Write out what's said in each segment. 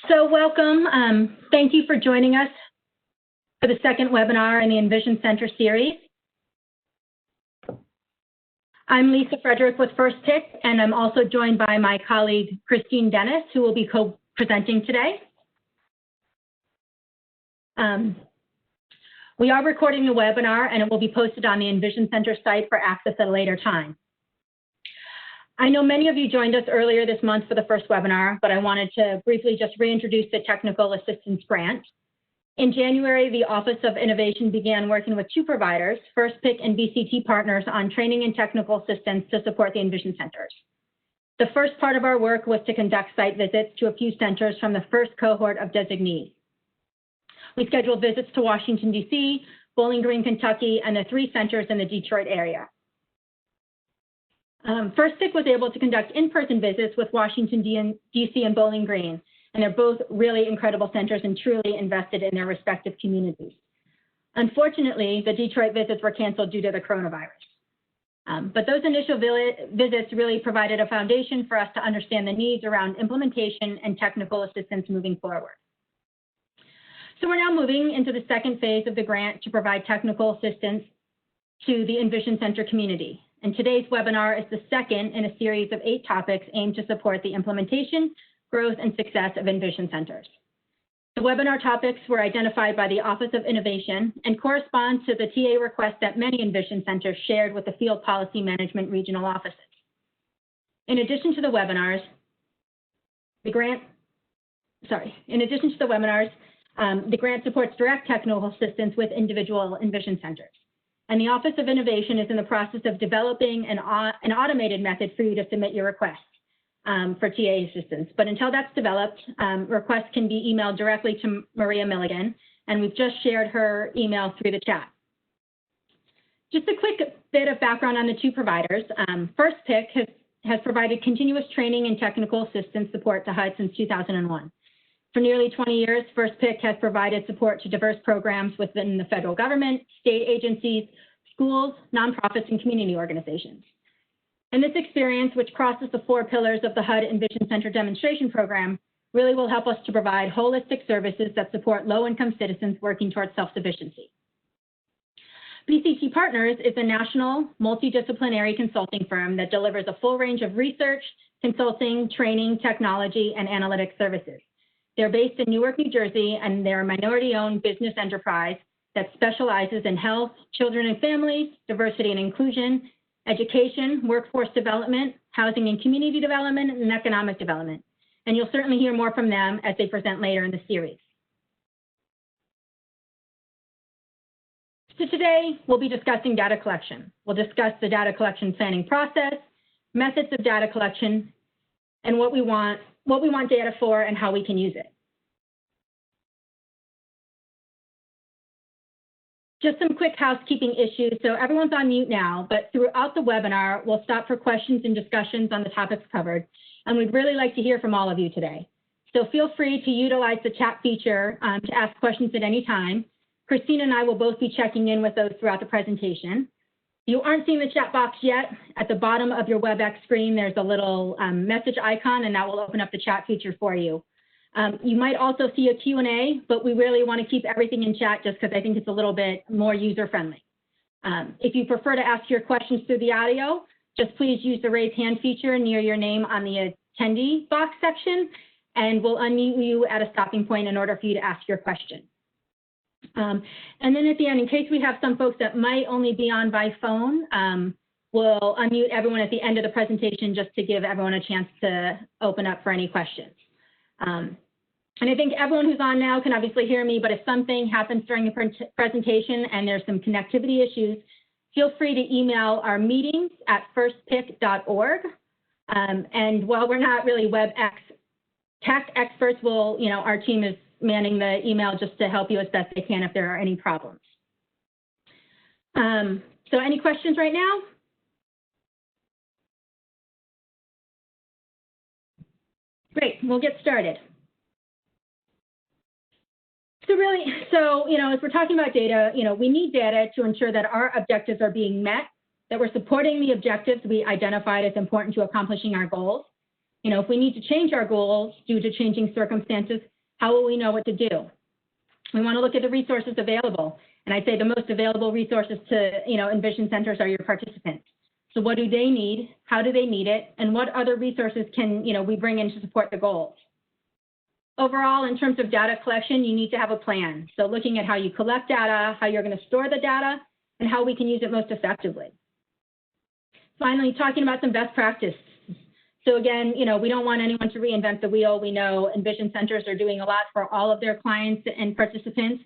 So welcome. Thank you for joining us for the second webinar in the EnVision Center series. I'm Lisa Frederick with First Pick, and I'm also joined by my colleague, Christine Dennis, who will be co-presenting today. We are recording the webinar, and it will be posted on the EnVision Center site for access at a later time. I know many of you joined us earlier this month for the first webinar, but I wanted to briefly just reintroduce the Technical Assistance Grant. In January, the Office of Innovation began working with two providers, First Pick and VCT partners, on training and technical assistance to support the EnVision centers. The first part of our work was to conduct site visits to a few centers from the first cohort of designees. We scheduled visits to Washington, D.C., Bowling Green, Kentucky, and the 3 centers in the Detroit area. First Pick was able to conduct in-person visits with Washington, D.C. and Bowling Green, and they're both really incredible centers and truly invested in their respective communities. Unfortunately, the Detroit visits were canceled due to the coronavirus. But those initial visits really provided a foundation for us to understand the needs around implementation and technical assistance moving forward. So we're now moving into the second phase of the grant to provide technical assistance to the EnVision Center community. And today's webinar is the second in a series of 8 topics aimed to support the implementation, growth, and success of EnVision centers. The webinar topics were identified by the Office of Innovation and correspond to the TA request that many EnVision centers shared with the Field Policy Management Regional Offices. In addition to the webinars, the grant supports direct technical assistance with individual EnVision centers. And the Office of Innovation is in the process of developing an automated method for you to submit your requests for TA assistance. But until that's developed, requests can be emailed directly to Maria Milligan, and we've just shared her email through the chat. Just a quick bit of background on the two providers. First Pick has provided continuous training and technical assistance support to HUD since 2001. For nearly 20 years, First Pick has provided support to diverse programs within the federal government, state agencies, schools, nonprofits, and community organizations. And this experience, which crosses the 4 pillars of the HUD EnVision Center demonstration program, really will help us to provide holistic services that support low-income citizens working towards self-sufficiency. VCT Partners is a national multidisciplinary consulting firm that delivers a full range of research, consulting, training, technology, and analytic services. They're based in Newark, New Jersey, and they're a minority-owned business enterprise that specializes in health, children and families, diversity and inclusion, education, workforce development, housing and community development, and economic development. And you'll certainly hear more from them as they present later in the series. So today, we'll be discussing data collection. We'll discuss the data collection planning process, methods of data collection, and what we want data for and how we can use it. Just some quick housekeeping issues. So everyone's on mute now, but throughout the webinar, we'll stop for questions and discussions on the topics covered. And we'd really like to hear from all of you today. So feel free to utilize the chat feature to ask questions at any time. Christine and I will both be checking in with those throughout the presentation. If you aren't seeing the chat box yet, at the bottom of your WebEx screen, there's a little message icon, and that will open up the chat feature for you. You might also see a Q&A, but we really want to keep everything in chat just because I think it's a little bit more user-friendly. If you prefer to ask your questions through the audio, just please use the raise hand feature near your name on the attendee box section, and we'll unmute you at a stopping point in order for you to ask your question. And then at the end, in case we have some folks that might only be on by phone, we'll unmute everyone at the end of the presentation just to give everyone a chance to open up for any questions. And I think everyone who's on now can obviously hear me, but if something happens during the presentation and there's some connectivity issues, feel free to email our meetings at firstpick.org. And while we're not really WebEx tech experts, our team is manning the email just to help you as best they can if there are any problems. So any questions right now? Great, we'll get started. As we're talking about data, we need data to ensure that our objectives are being met, that we're supporting the objectives we identified as important to accomplishing our goals, You know, if we need to change our goals due to changing circumstances, how will we know what to do? We want to look at the resources available. And I'd say the most available resources to, EnVision centers are your participants. So what do they need? How do they need it? And what other resources can, we bring in to support the goals? Overall, in terms of data collection, you need to have a plan. So looking at how you collect data, how you're going to store the data, and how we can use it most effectively. Finally, talking about some best practice. So again, we don't want anyone to reinvent the wheel. We know EnVision centers are doing a lot for all of their clients and participants.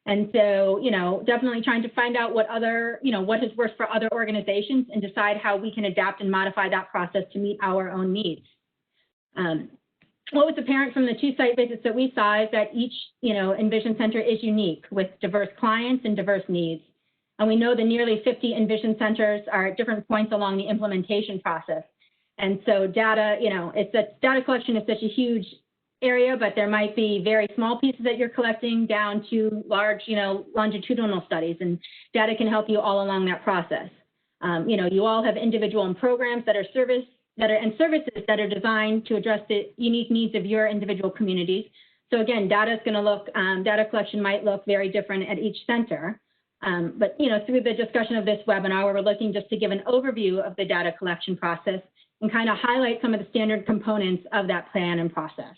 And so, definitely trying to find out what what has worked for other organizations and decide how we can adapt and modify that process to meet our own needs. What was apparent from the 2 site visits that we saw is that each, EnVision center is unique with diverse clients and diverse needs. And we know the nearly 50 EnVision centers are at different points along the implementation process. And so data, data collection is such a huge area, but there might be very small pieces that you're collecting down to large, longitudinal studies, and data can help you all along that process. You all have individual programs and services that are designed to address the unique needs of your individual communities. So again, data collection might look very different at each center. But through the discussion of this webinar, we're looking just to give an overview of the data collection process and kind of highlight some of the standard components of that plan and process.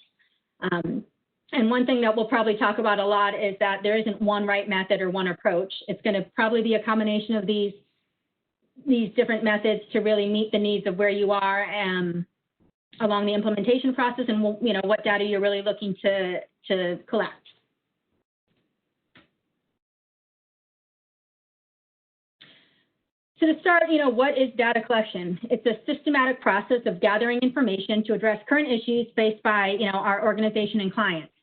And one thing that we'll probably talk about a lot is that there isn't one right method or one approach. It's going to probably be a combination of these different methods to really meet the needs of where you are along the implementation process and what data you're really looking to collect. So to start, what is data collection? It's a systematic process of gathering information to address current issues faced by, our organization and clients.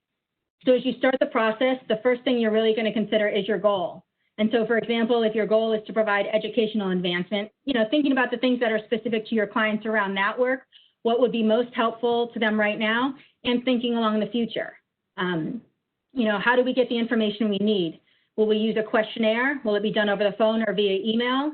So as you start the process, the first thing you're really going to consider is your goal. And so, for example, if your goal is to provide educational advancement, thinking about the things that are specific to your clients around that work, what would be most helpful to them right now, and thinking along the future. How do we get the information we need? Will we use a questionnaire? Will it be done over the phone or via email?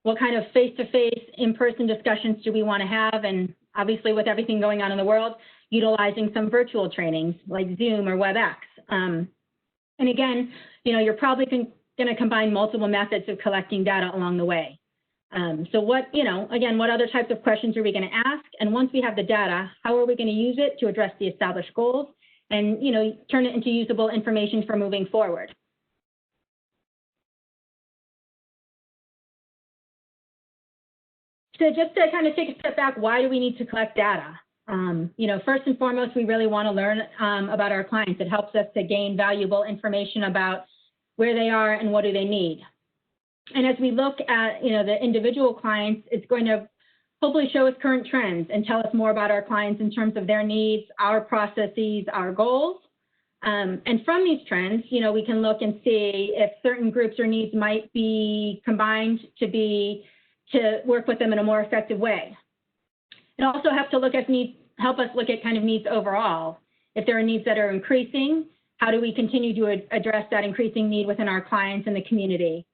What kind of face-to-face, in-person discussions do we want to have? And obviously, with everything going on in the world, utilizing some virtual trainings like Zoom or WebEx. And again, you're probably going to combine multiple methods of collecting data along the way. So what other types of questions are we going to ask? And once we have the data, how are we going to use it to address the established goals and, turn it into usable information for moving forward? So just to kind of take a step back, why do we need to collect data? First and foremost, we really want to learn about our clients. It helps us to gain valuable information about where they are and what do they need. And as we look at, the individual clients, it's going to hopefully show us current trends and tell us more about our clients in terms of their needs, our processes, our goals. And from these trends, we can look and see if certain groups or needs might be combined to work with them in a more effective way. It also helps to help us look at kind of needs overall. If there are needs that are increasing, how do we continue to address that increasing need within our clients and the community?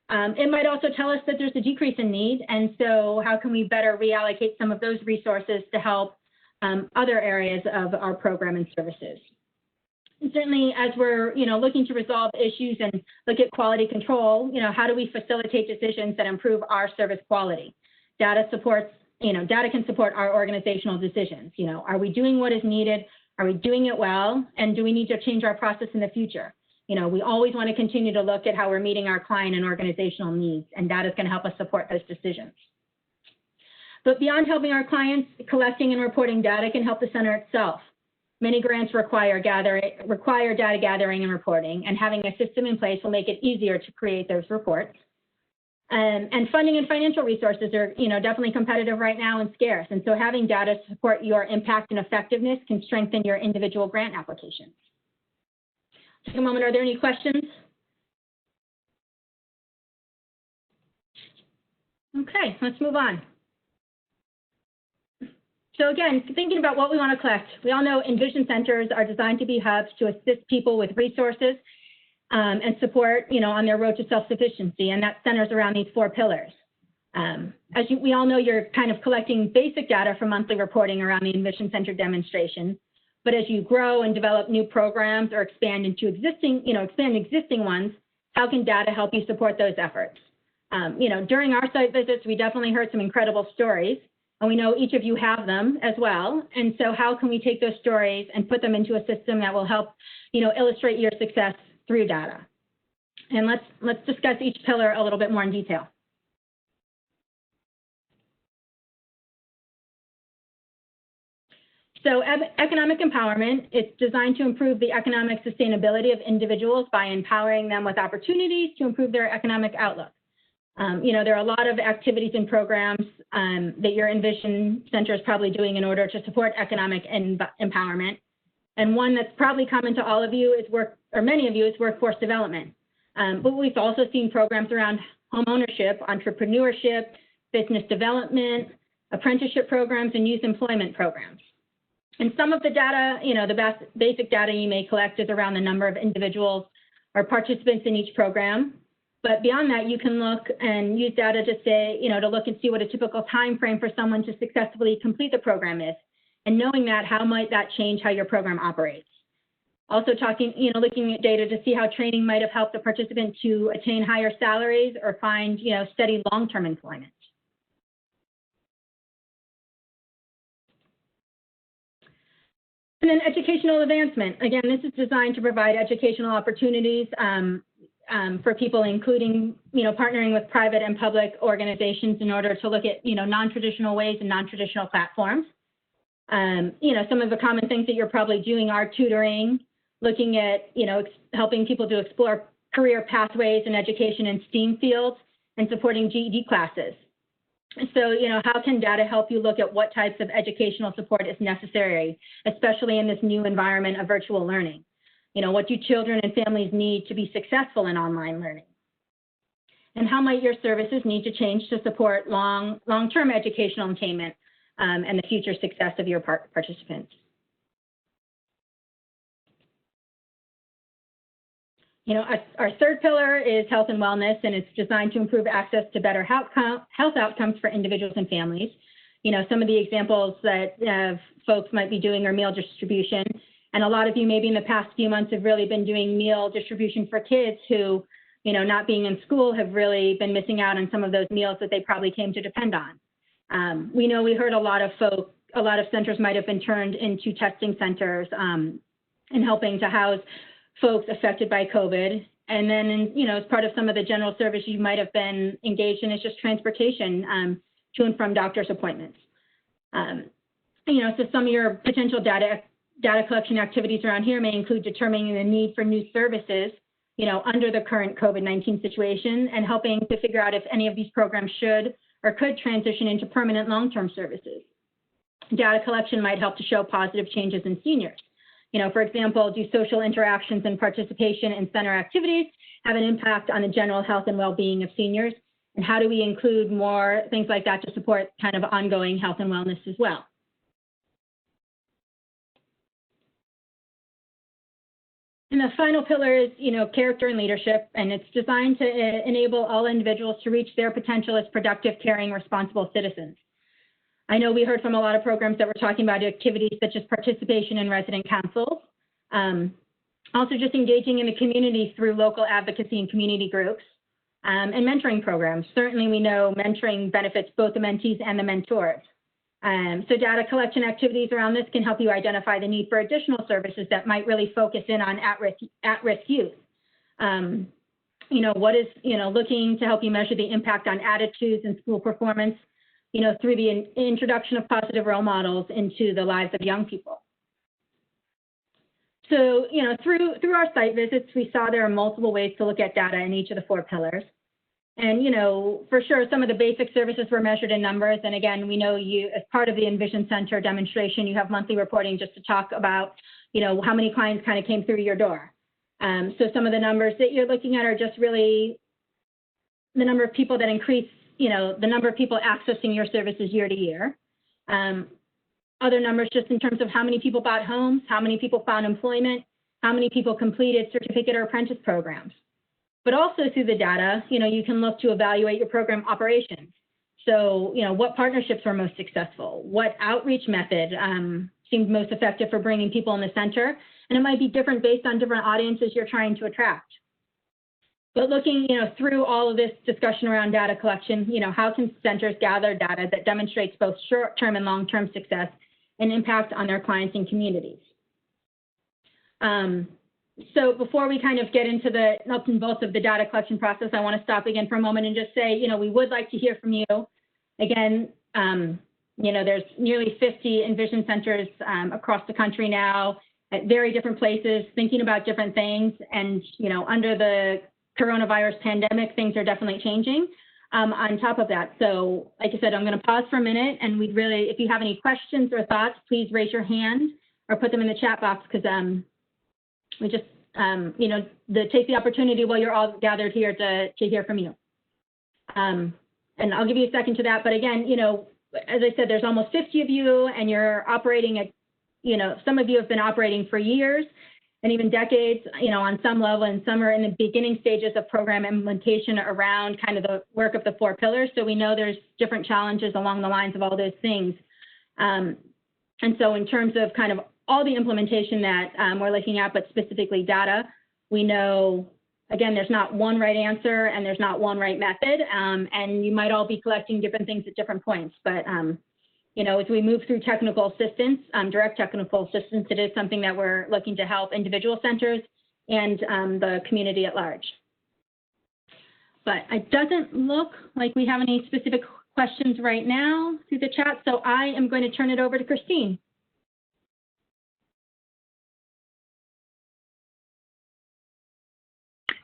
It might also tell us that there's a decrease in need, and so how can we better reallocate some of those resources to help other areas of our program and services? And certainly, as we're looking to resolve issues and look at quality control, how do we facilitate decisions that improve our service quality? Data can support our organizational decisions. Are we doing what is needed? Are we doing it well? And do we need to change our process in the future? We always want to continue to look at how we're meeting our client and organizational needs, and data is going to help us support those decisions. But beyond helping our clients, collecting and reporting data can help the center itself. Many grants require data gathering and reporting, and having a system in place will make it easier to create those reports. And funding and financial resources are, definitely competitive right now and scarce. And so having data to support your impact and effectiveness can strengthen your individual grant applications. Take a moment. Are there any questions? Okay, let's move on. So again, thinking about what we want to collect, we all know EnVision centers are designed to be hubs to assist people with resources and support, on their road to self-sufficiency, and that centers around these 4 pillars. We all know, you're kind of collecting basic data for monthly reporting around the EnVision Center demonstration. But as you grow and develop new programs or expand into existing ones, how can data help you support those efforts? During our site visits, we definitely heard some incredible stories, and we know each of you have them as well. And so how can we take those stories and put them into a system that will help, illustrate your success through data? And let's discuss each pillar a little bit more in detail. So economic empowerment, it's designed to improve the economic sustainability of individuals by empowering them with opportunities to improve their economic outlook. There are a lot of activities and programs that your EnVision Center is probably doing in order to support economic empowerment. And one that's probably common to all of you is many of you, is workforce development. But we've also seen programs around home ownership, entrepreneurship, business development, apprenticeship programs, and youth employment programs. And some of the data, the basic data you may collect is around the number of individuals or participants in each program. But beyond that, you can look and use data to say, to look and see what a typical time frame for someone to successfully complete the program is. And knowing that, how might that change how your program operates? Also looking at data to see how training might have helped the participant to attain higher salaries or find, steady long-term employment. And then educational advancement. Again, this is designed to provide educational opportunities for people, including, partnering with private and public organizations in order to look at, non-traditional ways and non-traditional platforms. Some of the common things that you're probably doing are tutoring, looking at, helping people to explore career pathways in education and STEAM fields, and supporting GED classes. So, how can data help you look at what types of educational support is necessary, especially in this new environment of virtual learning? What do children and families need to be successful in online learning? And how might your services need to change to support long-term educational attainment and the future success of your participants? Our third pillar is health and wellness, and it's designed to improve access to better health outcomes for individuals and families. Some of the examples that folks might be doing are meal distribution. And a lot of you maybe in the past few months have really been doing meal distribution for kids who, not being in school, have really been missing out on some of those meals that they probably came to depend on. We heard a lot of centers might have been turned into testing centers and helping to house folks affected by COVID. And then, as part of some of the general service you might have been engaged in is just transportation to and from doctor's appointments. So some of your potential data collection activities around here may include determining the need for new services, under the current COVID-19 situation, and helping to figure out if any of these programs should or could transition into permanent long-term services. Data collection might help to show positive changes in seniors. For example, do social interactions and participation in center activities have an impact on the general health and well-being of seniors? And how do we include more things like that to support kind of ongoing health and wellness as well? And the final pillar is, character and leadership, and it's designed to enable all individuals to reach their potential as productive, caring, responsible citizens. I know we heard from a lot of programs that were talking about activities such as participation in resident councils, also just engaging in the community through local advocacy and community groups, and mentoring programs. Certainly we know mentoring benefits both the mentees and the mentors. So data collection activities around this can help you identify the need for additional services that might really focus in on at-risk youth. What is, looking to help you measure the impact on attitudes and school performance, through the introduction of positive role models into the lives of young people. So, through our site visits, we saw there are multiple ways to look at data in each of the 4 pillars. And, for sure, some of the basic services were measured in numbers. And again, we know you, as part of the EnVision Center demonstration, you have monthly reporting just to talk about, how many clients kind of came through your door. So some of the numbers that you're looking at are just really the number of people that increase, the number of people accessing your services year to year. Other numbers just in terms of how many people bought homes, how many people found employment, how many people completed certificate or apprentice programs. But also through the data, you can look to evaluate your program operations. So, what partnerships were most successful? What outreach method seemed most effective for bringing people in the center? And it might be different based on different audiences you're trying to attract. But looking, through all of this discussion around data collection, how can centers gather data that demonstrates both short-term and long-term success and impact on their clients and communities? So before we kind of get into the nuts and bolts of the data collection process, I want to stop again for a moment and just say, we would like to hear from you. Again, there's nearly 50 EnVision centers across the country now at very different places, thinking about different things. And, under the coronavirus pandemic, things are definitely changing on top of that. So like I said, I'm going to pause for a minute, and we'd really, if you have any questions or thoughts, please raise your hand or put them in the chat box, because we just, take the opportunity while you're all gathered here to hear from you. And I'll give you a second to that. But again, as I said, there's almost 50 of you, and you're operating at, some of you have been operating for years and even decades, on some level, and some are in the beginning stages of program implementation around kind of the work of the 4 pillars. So we know there's different challenges along the lines of all those things. And so in terms of kind of all the implementation that we're looking at, but specifically data, we know, again, there's not one right answer and there's not one right method. And you might all be collecting different things at different points. But, as we move through technical assistance, direct technical assistance, it is something that we're looking to help individual centers and the community at large. But it doesn't look like we have any specific questions right now through the chat. So I am going to turn it over to Christine.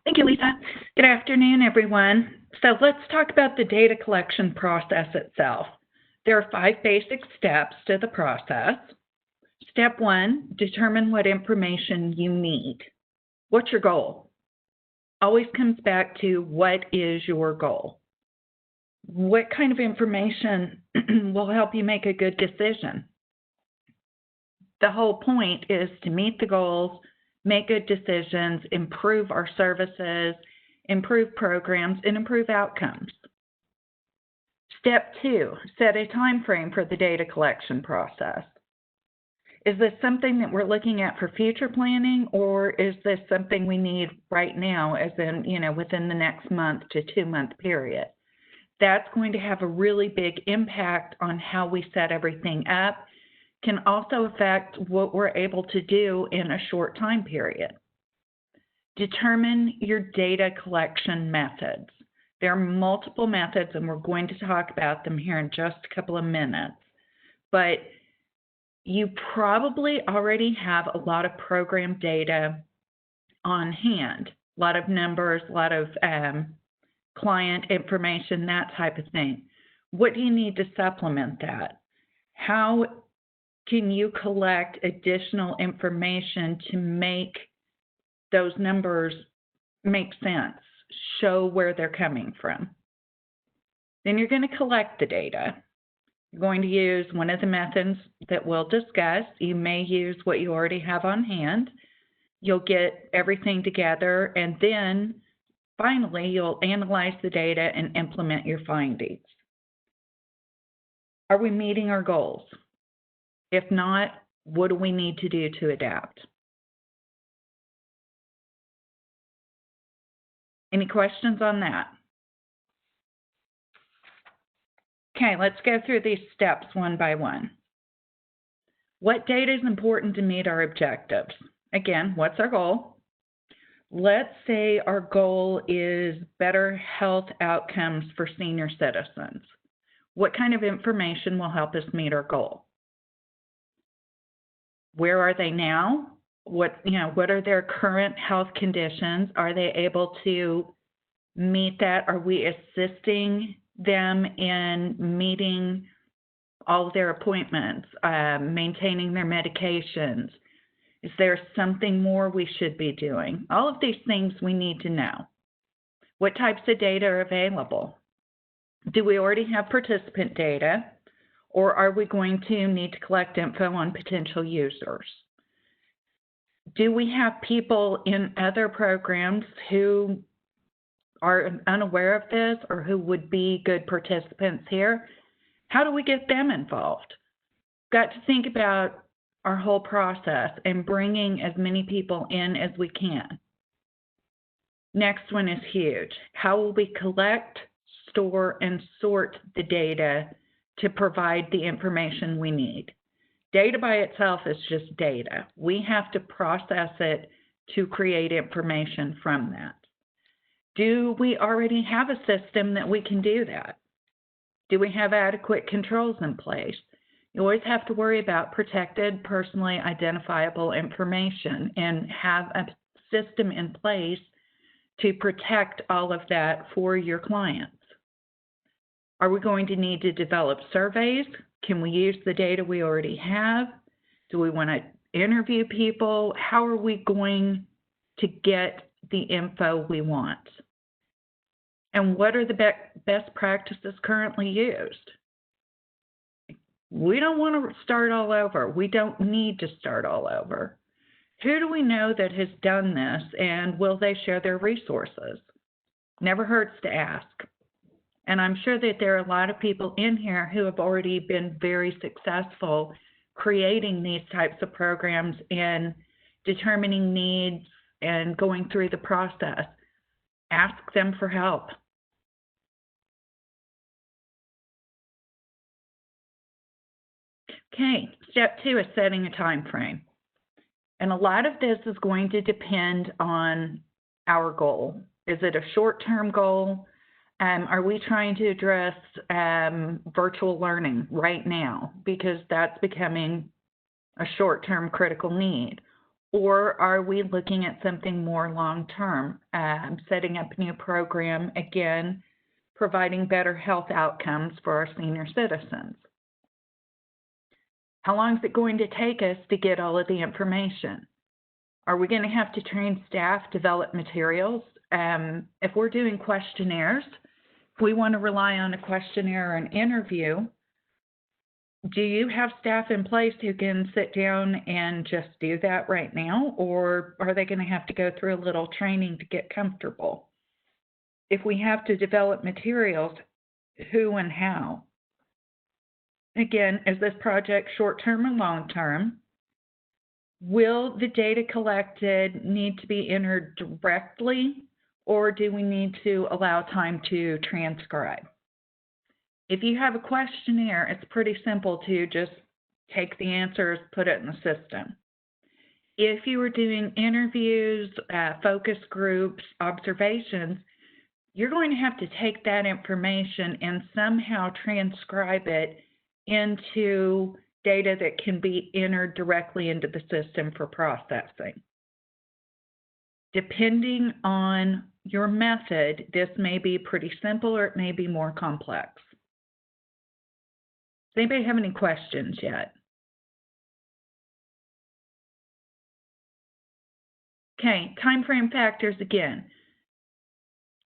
Thank you, Lisa. Good afternoon, everyone. So let's talk about the data collection process itself. There are 5 basic steps to the process. Step 1, determine what information you need. What's your goal? Always comes back to what is your goal? What kind of information will help you make a good decision? The whole point is to meet the goals, make good decisions, improve our services, improve programs, and improve outcomes. Step 2, set a time frame for the data collection process. Is this something that we're looking at for future planning, or is this something we need right now, as in, within the next month to 2-month period? That's going to have a really big impact on how we set everything up, can also affect what we're able to do in a short time period. Determine your data collection methods. There are multiple methods, and we're going to talk about them here in just a couple of minutes. But you probably already have a lot of program data on hand, a lot of numbers, a lot of client information, that type of thing. What do you need to supplement that? How can you collect additional information to make those numbers make sense, show where they're coming from? Then you're going to collect the data. You're going to use one of the methods that we'll discuss. You may use what you already have on hand. You'll get everything together, and then finally you'll analyze the data and implement your findings. Are we meeting our goals? If not, what do we need to do to adapt? Any questions on that? Okay, let's go through these steps one by one. What data is important to meet our objectives? Again, what's our goal? Let's say our goal is better health outcomes for senior citizens. What kind of information will help us meet our goal? Where are they now? What are their current health conditions? Are they able to meet that? Are we assisting them in meeting all of their appointments, maintaining their medications? Is there something more we should be doing? All of these things we need to know. What types of data are available? Do we already have participant data, or are we going to need to collect info on potential users? Do we have people in other programs who are unaware of this or who would be good participants here, how do we get them involved? Got to think about our whole process and bringing as many people in as we can. Next one is huge. How will we collect, store, and sort the data to provide the information we need? Data by itself is just data. We have to process it to create information from that. Do we already have a system that we can do that? Do we have adequate controls in place? You always have to worry about protected, personally identifiable information and have a system in place to protect all of that for your clients. Are we going to need to develop surveys? Can we use the data we already have? Do we want to interview people? How are we going to get the info we want? And what are the best practices currently used? We don't want to start all over. We don't need to start all over. Who do we know that has done this, and will they share their resources? Never hurts to ask. And I'm sure that there are a lot of people in here who have already been very successful creating these types of programs and determining needs and going through the process. Ask them for help. Okay, step 2 is setting a time frame. And a lot of this is going to depend on our goal. Is it a short-term goal? Are we trying to address virtual learning right now because that's becoming a short-term critical need? Or are we looking at something more long-term, setting up a new program, again, providing better health outcomes for our senior citizens? How long is it going to take us to get all of the information? Are we going to have to train staff, develop materials? If we're doing questionnaires, if we want to rely on a questionnaire or an interview, do you have staff in place who can sit down and just do that right now? Or are they going to have to go through a little training to get comfortable? If we have to develop materials, who and how? Again, is this project short-term or long-term? Will the data collected need to be entered directly, or do we need to allow time to transcribe? If you have a questionnaire, it's pretty simple to just take the answers, put it in the system. If you were doing interviews, focus groups, observations, you're going to have to take that information and somehow transcribe it into data that can be entered directly into the system for processing. Depending on your method, this may be pretty simple or it may be more complex. Does anybody have any questions yet? Okay, time frame factors again.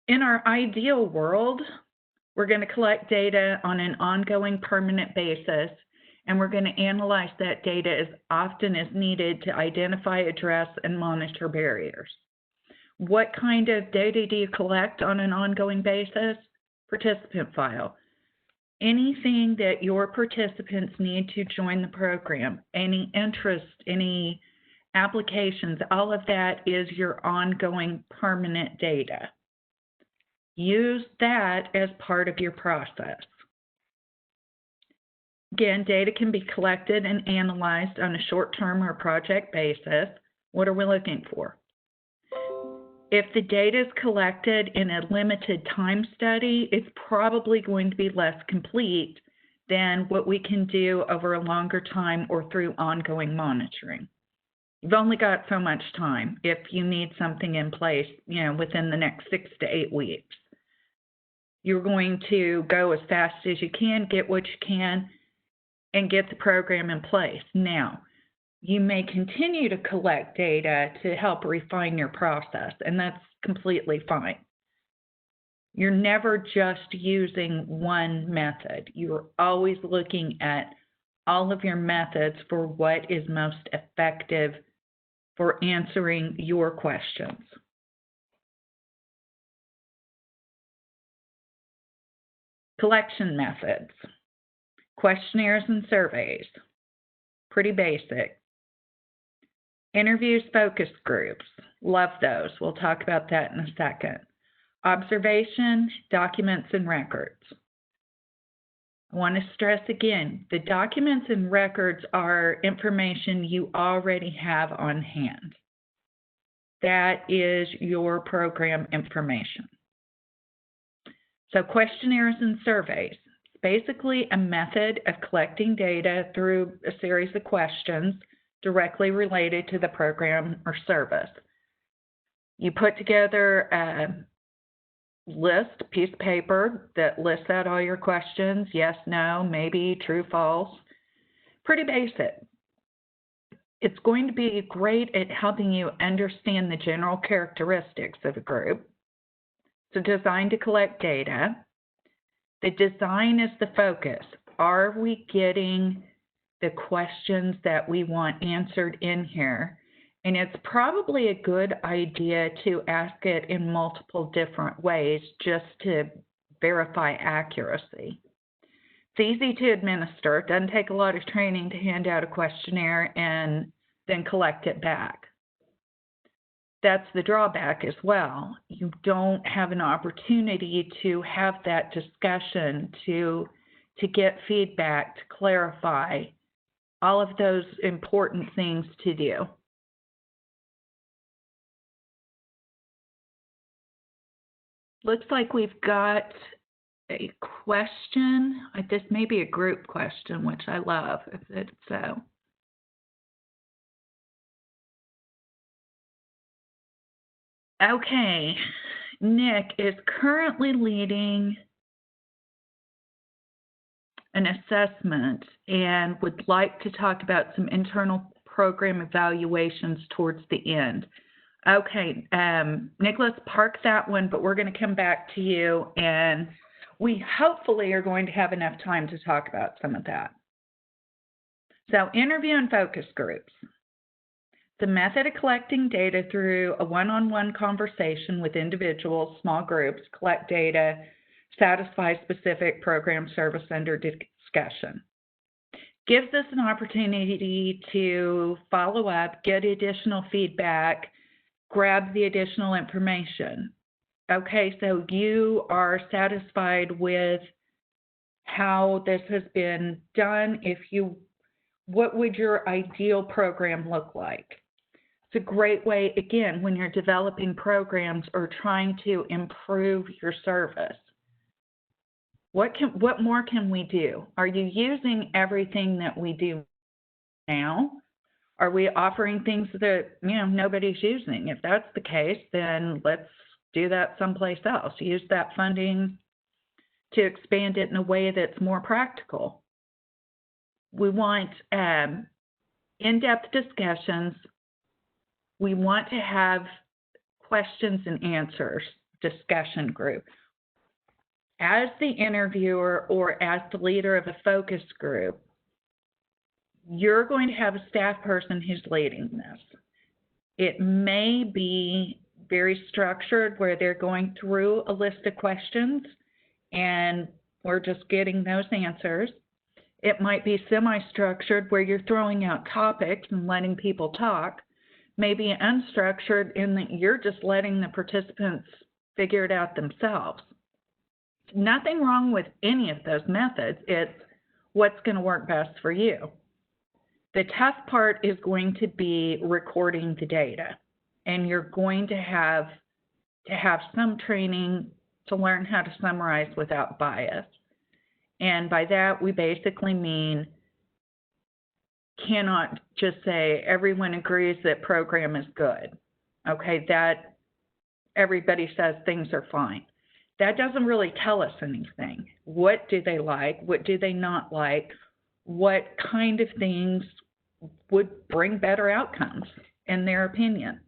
In our ideal world, we're going to collect data on an ongoing permanent basis, and we're going to analyze that data as often as needed to identify, address, and monitor barriers. What kind of data do you collect on an ongoing basis? Participant file. Anything that your participants need to join the program, any interest, any applications, all of that is your ongoing permanent data. Use that as part of your process. Again, data can be collected and analyzed on a short-term or project basis. What are we looking for? If the data is collected in a limited time study, it's probably going to be less complete than what we can do over a longer time or through ongoing monitoring. You've only got so much time if you need something in place, within the next 6 to 8 weeks. You're going to go as fast as you can, get what you can, and get the program in place. Now, you may continue to collect data to help refine your process, and that's completely fine. You're never just using one method. You're always looking at all of your methods for what is most effective for answering your questions. Collection methods, questionnaires and surveys, pretty basic. Interviews, focus groups, love those. We'll talk about that in a second. Observation, documents, and records. I want to stress again, the documents and records are information you already have on hand. That is your program information. So questionnaires and surveys, basically a method of collecting data through a series of questions directly related to the program or service. You put together a piece of paper that lists out all your questions, yes, no, maybe, true, false. Pretty basic. It's going to be great at helping you understand the general characteristics of a group. It's designed to collect data. The design is the focus. Are we getting the questions that we want answered in here? And it's probably a good idea to ask it in multiple different ways just to verify accuracy. It's easy to administer. It doesn't take a lot of training to hand out a questionnaire and then collect it back. That's the drawback as well. You don't have an opportunity to have that discussion, to get feedback, to clarify all of those important things to do. Looks like we've got a question. This may be a group question, which I love if it's so. Okay, Nick is currently leading an assessment and would like to talk about some internal program evaluations towards the end. Okay, Nicholas, park that one, but we're going to come back to you, and we hopefully are going to have enough time to talk about some of that. So, interview and focus groups. The method of collecting data through a one-on-one conversation with individuals, small groups, collect data, satisfy specific program service under discussion. Gives us an opportunity to follow up, get additional feedback, grab the additional information. Okay, so you are satisfied with how this has been done. What would your ideal program look like? It's a great way, again, when you're developing programs or trying to improve your service. What more can we do? Are you using everything that we do now? Are we offering things that nobody's using? If that's the case, then let's do that someplace else. Use that funding to expand it in a way that's more practical. We want in-depth discussions. We want to have questions and answers discussion group. As the interviewer or as the leader of a focus group, you're going to have a staff person who's leading this. It may be very structured where they're going through a list of questions and we're just getting those answers. It might be semi-structured where you're throwing out topics and letting people talk. Maybe unstructured in that you're just letting the participants figure it out themselves. Nothing wrong with any of those methods. It's what's going to work best for you. The tough part is going to be recording the data, and you're going to have some training to learn how to summarize without bias. And by that, we basically mean cannot just say everyone agrees that program is good. Okay, that everybody says things are fine. That doesn't really tell us anything. What do they like? What do they not like? What kind of things would bring better outcomes in their opinion?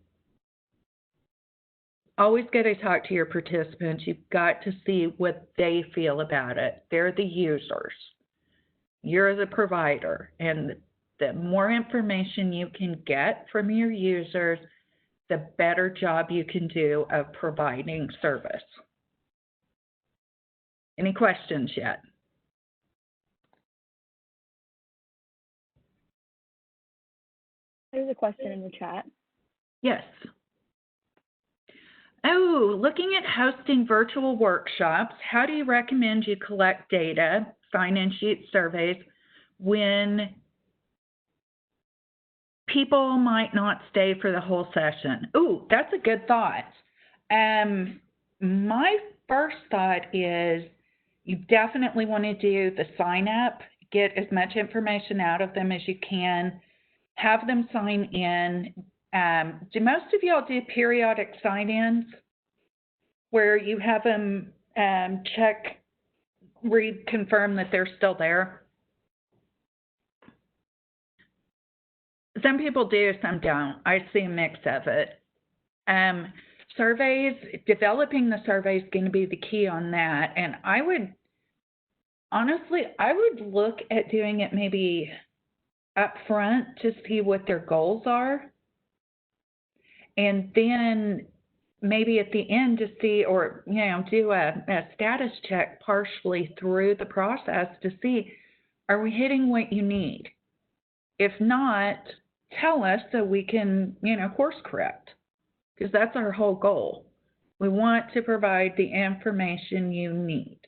Always got to talk to your participants. You've got to see what they feel about it. They're the users. You're the provider. And the more information you can get from your users, the better job you can do of providing service. Any questions yet? There's a question in the chat. Yes. Oh, looking at hosting virtual workshops, how do you recommend you collect data, sign-in sheet surveys, when people might not stay for the whole session? Oh, that's a good thought. My first thought is you definitely want to do the sign up, get as much information out of them as you can, have them sign in. Do most of y'all do periodic sign-ins where you have them check, read, confirm that they're still there? Some people do, some don't. I see a mix of it. Surveys, developing the survey is going to be the key on that. And I would, honestly, I would look at doing it maybe up front to see what their goals are. And then maybe at the end to see, or, you know, do a status check partially through the process to see, are we hitting what you need? If not, tell us so we can, you know, course correct, because that's our whole goal. We want to provide the information you need.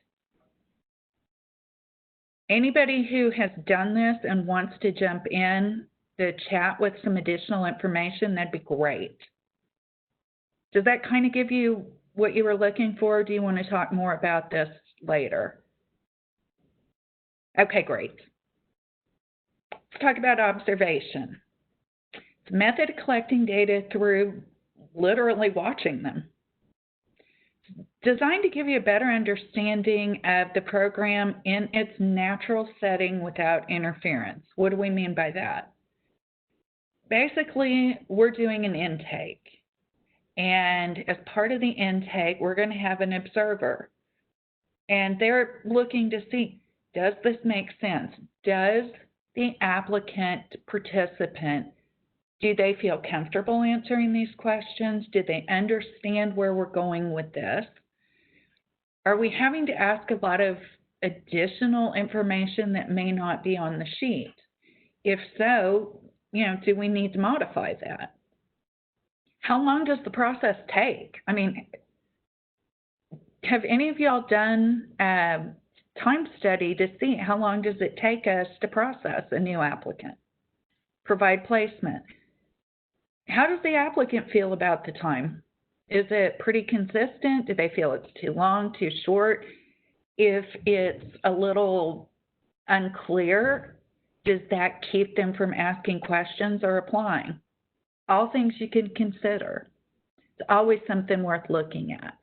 Anybody who has done this and wants to jump in to chat with some additional information, that'd be great. Does that kind of give you what you were looking for? Do you want to talk more about this later? Okay, great. Let's talk about observation. It's a method of collecting data through literally watching them. Designed to give you a better understanding of the program in its natural setting without interference. What do we mean by that? Basically, we're doing an intake. And as part of the intake, we're going to have an observer. And they're looking to see, does this make sense? Does the applicant participant, do they feel comfortable answering these questions? Do they understand where we're going with this? Are we having to ask a lot of additional information that may not be on the sheet? If so, you know, do we need to modify that? How long does the process take? I mean, have any of y'all done a time study to see how long does it take us to process a new applicant, provide placement? How does the applicant feel about the time? Is it pretty consistent? Do they feel it's too long, too short? If it's a little unclear, does that keep them from asking questions or applying? All things you can consider. It's always something worth looking at.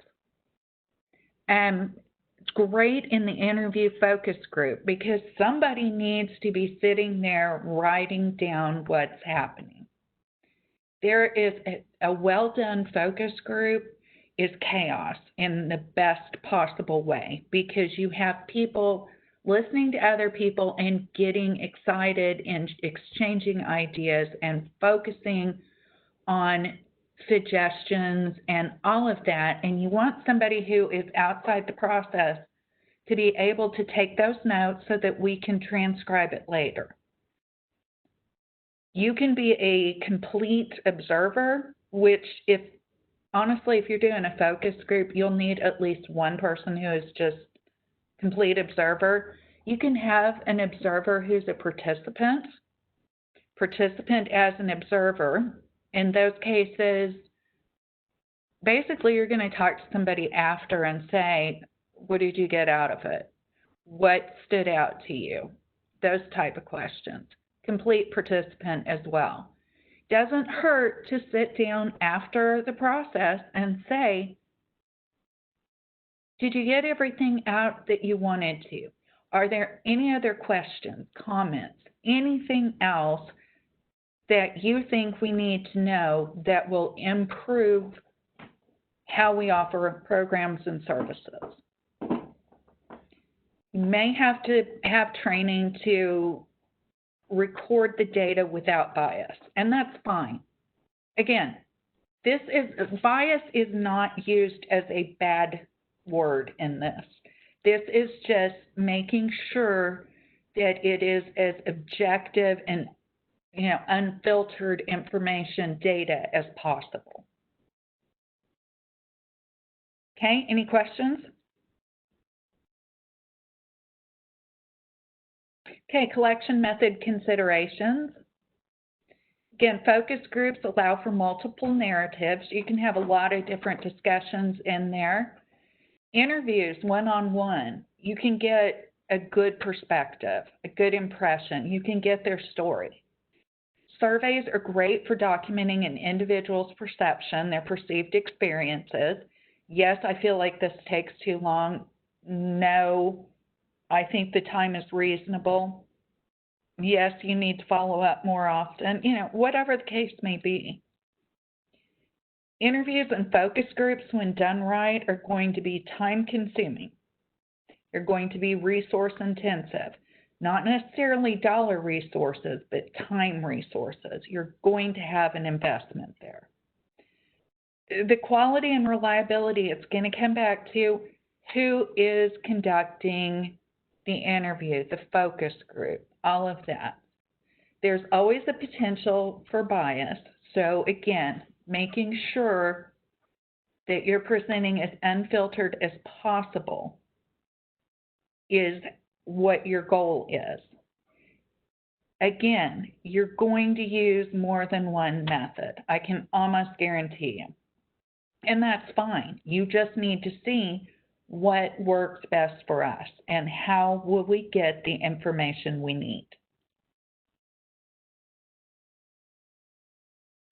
It's great in the interview focus group because somebody needs to be sitting there writing down what's happening. There is a well-done focus group is chaos in the best possible way because you have people listening to other people and getting excited and exchanging ideas and focusing on suggestions and all of that. And you want somebody who is outside the process to be able to take those notes so that we can transcribe it later. You can be a complete observer, which honestly, if you're doing a focus group, you'll need at least one person who is just complete observer. You can have an observer who's a participant as an observer. In those cases, basically you're going to talk to somebody after and say, what did you get out of it? What stood out to you? Those type of questions. Complete participant as well. Doesn't hurt to sit down after the process and say, did you get everything out that you wanted to? Are there any other questions, comments, anything else that you think we need to know that will improve how we offer programs and services? You may have to have training to record the data without bias, and that's fine. Again, bias is not used as a bad word in this. This is just making sure that it is as objective and unfiltered information data as possible. Okay, any questions? Okay, collection method considerations. Again, focus groups allow for multiple narratives. You can have a lot of different discussions in there. Interviews, one-on-one, you can get a good perspective, a good impression. You can get their story. Surveys are great for documenting an individual's perception, their perceived experiences. Yes, I feel like this takes too long. No, I think the time is reasonable. Yes, you need to follow up more often, whatever the case may be. Interviews and focus groups, when done right, are going to be time-consuming. They're going to be resource-intensive. Not necessarily dollar resources, but time resources. You're going to have an investment there. The quality and reliability, it's going to come back to who is conducting the interview, the focus group, all of that. There's always a potential for bias. So again, making sure that you're presenting as unfiltered as possible is what your goal is. Again, you're going to use more than one method. I can almost guarantee you. And that's fine. You just need to see what works best for us and how will we get the information we need.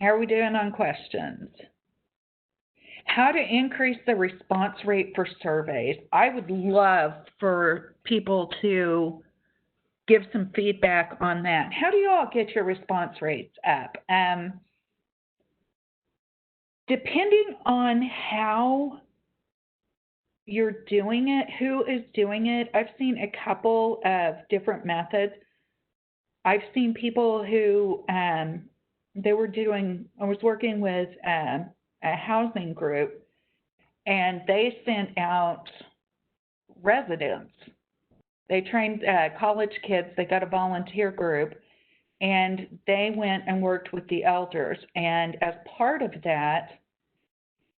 How are we doing on questions? How to increase the response rate for surveys. I would love for people to give some feedback on that. How do you all get your response rates up? Depending on how you're doing it, who is doing it, I've seen a couple of different methods. I've seen people who I was working with a housing group, and they sent out residents. They trained college kids. They got a volunteer group, and they went and worked with the elders. And as part of that,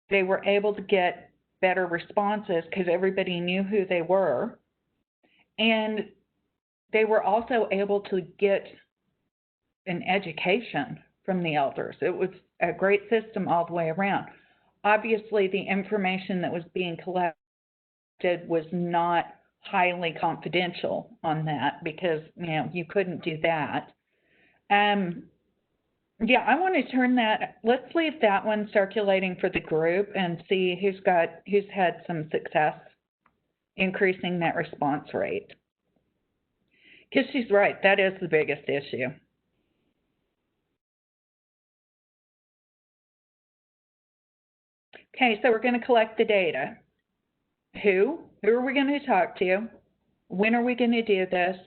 they were able to get better responses because everybody knew who they were. And they were also able to get an education from the elders. It was a great system all the way around. Obviously, the information that was being collected was not highly confidential on that because, you couldn't do that. Yeah, I want to turn that, let's leave that one circulating for the group and see who's had some success increasing that response rate. Because she's right, that is the biggest issue. Okay, so we're going to collect the data. Who are we going to talk to? When are we going to do this?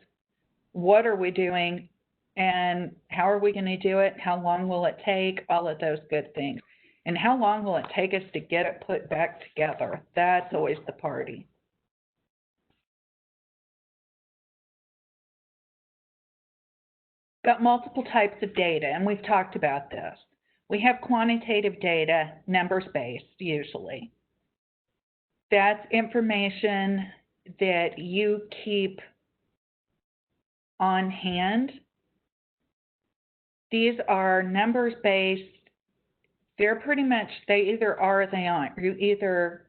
What are we doing? And how are we going to do it? How long will it take? All of those good things. And how long will it take us to get it put back together? That's always the party. Got multiple types of data, and we've talked about this. We have quantitative data, numbers-based usually. That's information that you keep on hand. These are numbers-based. They're pretty much, they either are or they aren't. You either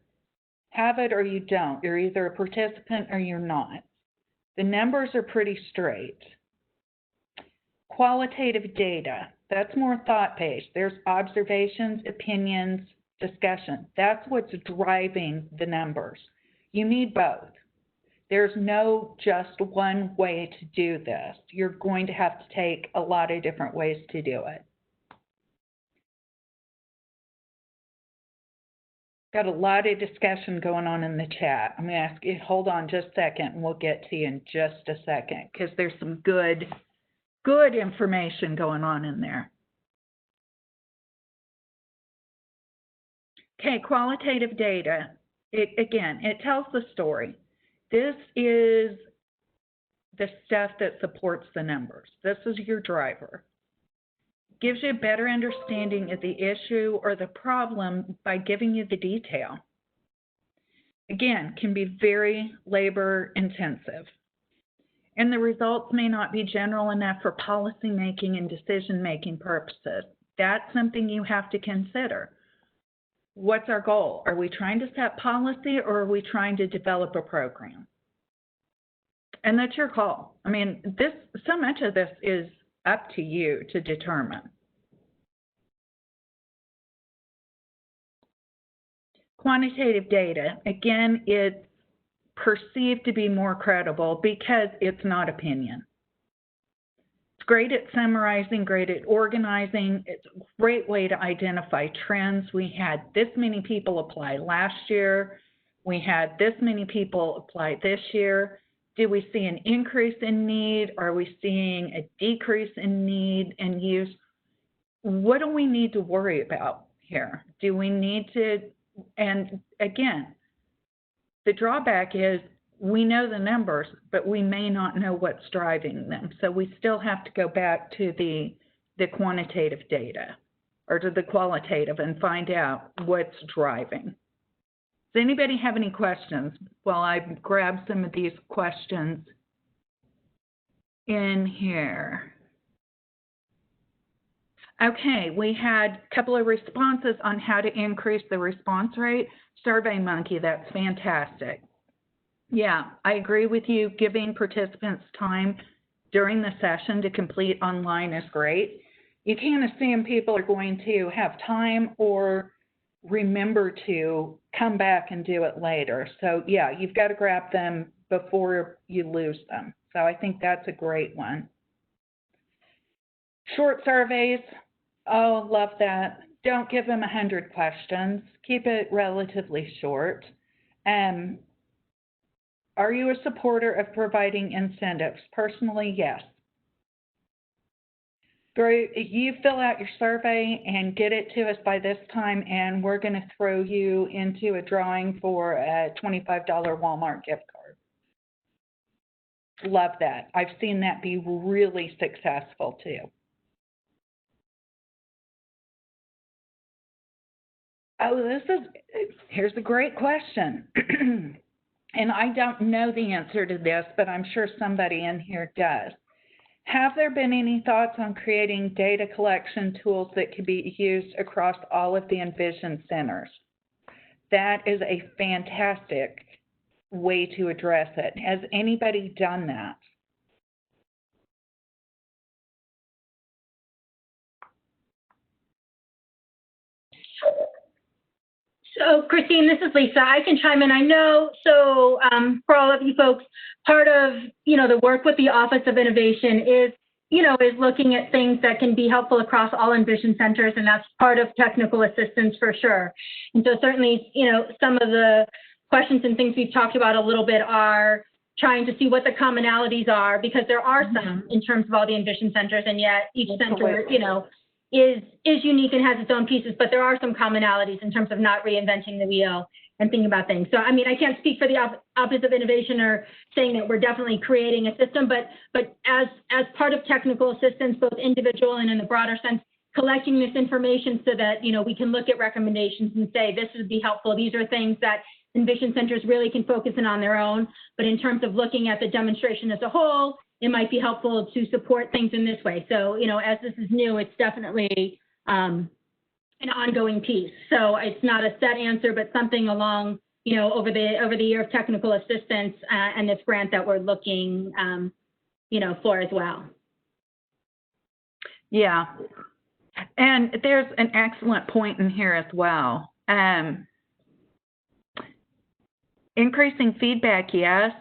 have it or you don't. You're either a participant or you're not. The numbers are pretty straight. Qualitative data, that's more thought-based. There's observations, opinions, discussion. That's what's driving the numbers. You need both. There's no just one way to do this. You're going to have to take a lot of different ways to do it. Got a lot of discussion going on in the chat. I'm going to ask you, hold on just a second, and we'll get to you in just a second because there's some good information going on in there. Okay, qualitative data. It tells the story. This is the stuff that supports the numbers. This is your driver. Gives you a better understanding of the issue or the problem by giving you the detail. Again, can be very labor intensive. And the results may not be general enough for policy making and decision making purposes. That's something you have to consider. What's our goal? Are we trying to set policy or are we trying to develop a program? And that's your call. I mean, so much of this is up to you to determine. Quantitative data, again, it's perceived to be more credible because it's not opinion. It's great at summarizing, great at organizing. It's a great way to identify trends. We had this many people apply last year. We had this many people apply this year. Do we see an increase in need? Are we seeing a decrease in need and use? What do we need to worry about here? Do we need to, and again, the drawback is we know the numbers, but we may not know what's driving them. So we still have to go back to the quantitative data or to the qualitative and find out what's driving. Does anybody have any questions while I grab some of these questions in here? Okay, we had a couple of responses on how to increase the response rate. SurveyMonkey, that's fantastic. Yeah, I agree with you. Giving participants time during the session to complete online is great. You can't assume people are going to have time or remember to come back and do it later. So yeah, you've got to grab them before you lose them. So I think that's a great one. Short surveys, oh, love that. Don't give them 100 questions. Keep it relatively short. Are you a supporter of providing incentives? Personally, yes. You fill out your survey and get it to us by this time, and we're going to throw you into a drawing for a $25 Walmart gift card. Love that. I've seen that be really successful too. Oh, here's a great question. And I don't know the answer to this, but I'm sure somebody in here does. Have there been any thoughts on creating data collection tools that could be used across all of the EnVision centers? That is a fantastic way to address it. Has anybody done that? So, Christine, this is Lisa. I can chime in. I know, so for all of you folks, part of, the work with the Office of Innovation is, is looking at things that can be helpful across all EnVision centers, and that's part of technical assistance for sure. And so certainly, some of the questions and things we've talked about a little bit are trying to see what the commonalities are, because there are some in terms of all the EnVision centers, and yet each center, is unique and has its own pieces, but there are some commonalities in terms of not reinventing the wheel and thinking about things. So, I mean, I can't speak for the Office of Innovation or saying that we're definitely creating a system, but as part of technical assistance, both individual and in the broader sense, collecting this information so that, we can look at recommendations and say, this would be helpful. These are things that EnVision centers really can focus in on their own. But in terms of looking at the demonstration as a whole, it might be helpful to support things in this way. So, as this is new, it's definitely an ongoing piece. So it's not a set answer, but something along, over the year of technical assistance and this grant that we're looking, for as well. Yeah. And there's an excellent point in here as well. Increasing feedback, yes,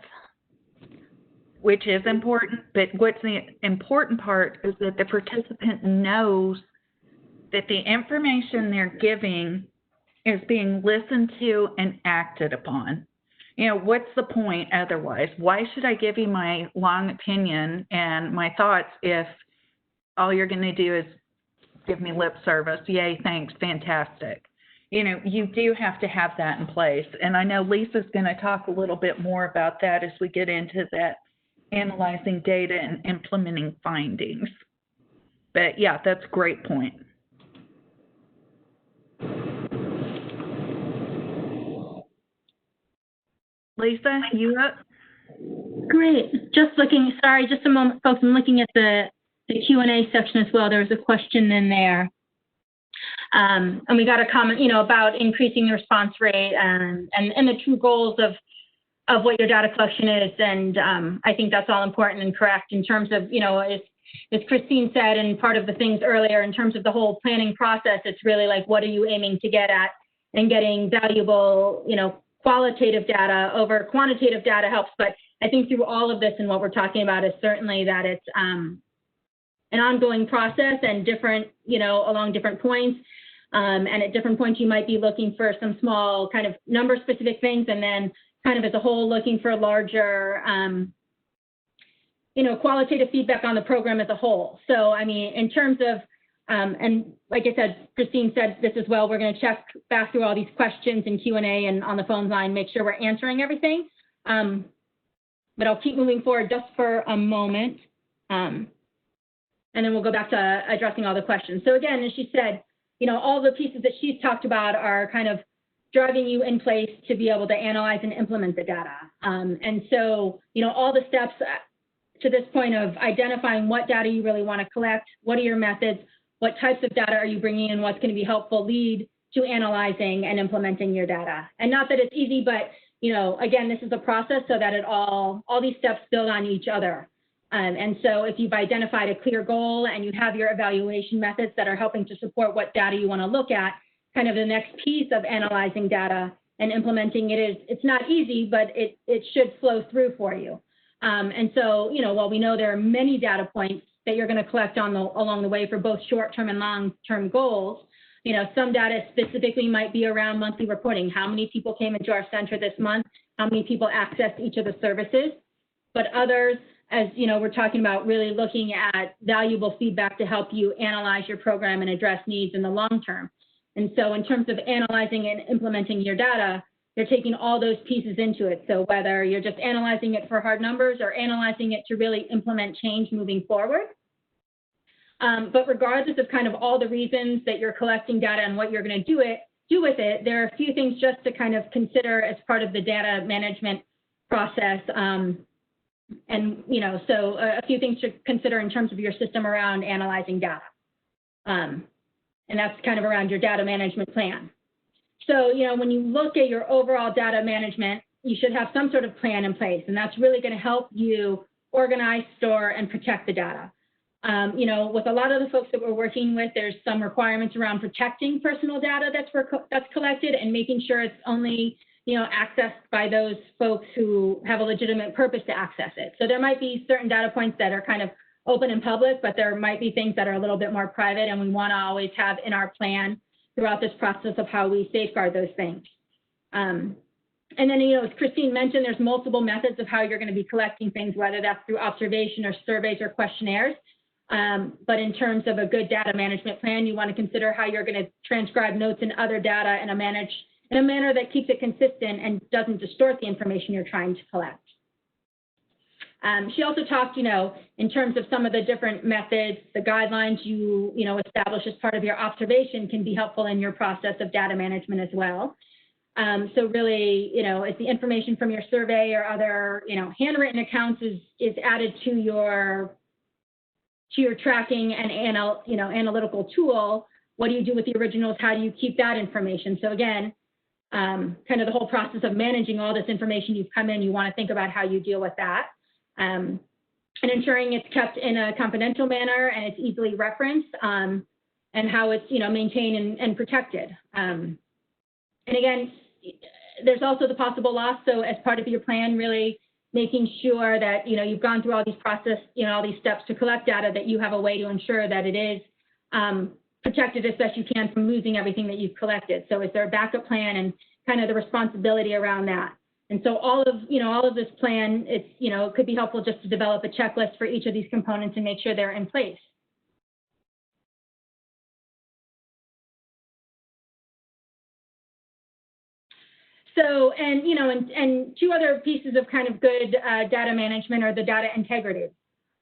which is important, but what's the important part is that the participant knows that the information they're giving is being listened to and acted upon. What's the point otherwise? Why should I give you my long opinion and my thoughts if all you're going to do is give me lip service? Yay, thanks, fantastic. you do have to have that in place. And I know Lisa's going to talk a little bit more about that as we get into that analyzing data and implementing findings. But yeah, that's a great point. Lisa, you up? Great. Just looking, sorry, just a moment, folks. I'm looking at the Q&A section as well. There was a question in there. And we got a comment, about increasing the response rate and the true goals of what your data collection is. And I think that's all important and correct in terms of, as Christine said, and part of the things earlier in terms of the whole planning process, it's really like, what are you aiming to get at? And getting valuable, qualitative data over quantitative data helps. But I think through all of this and what we're talking about is certainly that it's an ongoing process and different, along different points. And at different points, you might be looking for some small kind of number specific things, and then kind of as a whole looking for larger, qualitative feedback on the program as a whole. So, I mean, in terms of, and like I said, Christine said this as well, we're going to check back through all these questions and Q&A and on the phone line, make sure we're answering everything. But I'll keep moving forward just for a moment. And then we'll go back to addressing all the questions. So again, as she said, all the pieces that she's talked about are kind of driving you in place to be able to analyze and implement the data. And so, all the steps to this point of identifying what data you really want to collect, what are your methods, what types of data are you bringing in, what's going to be helpful, lead to analyzing and implementing your data. And not that it's easy, but, again, this is a process so that all these steps build on each other. And so if you've identified a clear goal and you have your evaluation methods that are helping to support what data you want to look at, kind of the next piece of analyzing data and implementing it's not easy, but it should flow through for you. And so, while we know there are many data points that you're going to collect along the way for both short-term and long-term goals, some data specifically might be around monthly reporting. How many people came into our center this month? How many people accessed each of the services? But others, as we're talking about really looking at valuable feedback to help you analyze your program and address needs in the long term. And so in terms of analyzing and implementing your data, you're taking all those pieces into it. So whether you're just analyzing it for hard numbers or analyzing it to really implement change moving forward. But regardless of kind of all the reasons that you're collecting data and what you're going to do with it, there are a few things just to kind of consider as part of the data management process. So a few things to consider in terms of your system around analyzing data. And that's kind of around your data management plan. So, when you look at your overall data management, you should have some sort of plan in place, and that's really going to help you organize, store, and protect the data. With a lot of the folks that we're working with, there's some requirements around protecting personal data that's collected and making sure it's only accessed by those folks who have a legitimate purpose to access it. So there might be certain data points that are kind of open and public, but there might be things that are a little bit more private, and we want to always have in our plan throughout this process of how we safeguard those things. And then, as Christine mentioned, there's multiple methods of how you're going to be collecting things, whether that's through observation or surveys or questionnaires. But in terms of a good data management plan, you want to consider how you're going to transcribe notes and other data in a manner that keeps it consistent and doesn't distort the information you're trying to collect. She also talked, in terms of some of the different methods, the guidelines you establish as part of your observation can be helpful in your process of data management as well. So really, if the information from your survey or other, handwritten accounts is added to your tracking and analytical tool, what do you do with the originals? How do you keep that information? So again, kind of the whole process of managing all this information you've come in, you want to think about how you deal with that. And ensuring it's kept in a confidential manner and it's easily referenced, and how it's maintained and protected. And again, there's also the possible loss. So as part of your plan, really making sure that you've gone through all these all these steps to collect data, that you have a way to ensure that it is protected as best you can from losing everything that you've collected. So is there a backup plan and kind of the responsibility around that? And so all of this plan, it could be helpful just to develop a checklist for each of these components and make sure they're in place. So, and, you know, and two other pieces of kind of good data management are the data integrity.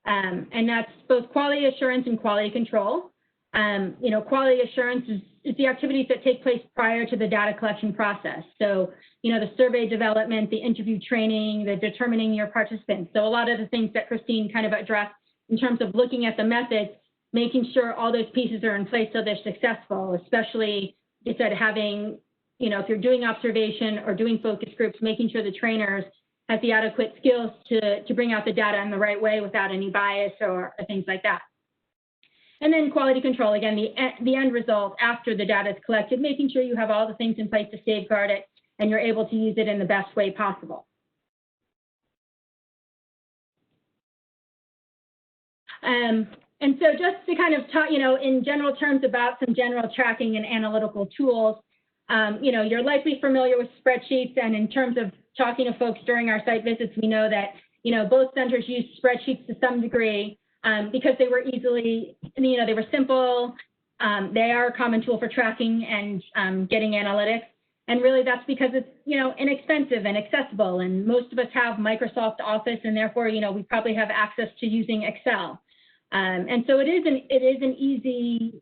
And that's both quality assurance and quality control. You know, quality assurance is the activities that take place prior to the data collection process. So, you know, the survey development, the interview training, the determining your participants. So a lot of the things that Christine kind of addressed in terms of looking at the methods, making sure all those pieces are in place so they're successful, especially, you said, having, you know, if you're doing observation or doing focus groups, making sure the trainers have the adequate skills to bring out the data in the right way without any bias or things like that. And then quality control, again, the end result after the data is collected, making sure you have all the things in place to safeguard it and you're able to use it in the best way possible. And so just to kind of talk, you know, in general terms about some general tracking and analytical tools, you know, you're likely familiar with spreadsheets, and in terms of talking to folks during our site visits, we know that, you know, both centers use spreadsheets to some degree because they were easily, you know, they were simple. They are a common tool for tracking and getting analytics. And really that's because it's, you know, inexpensive and accessible. And most of us have Microsoft Office, and therefore, you know, we probably have access to using Excel. And so it is an easy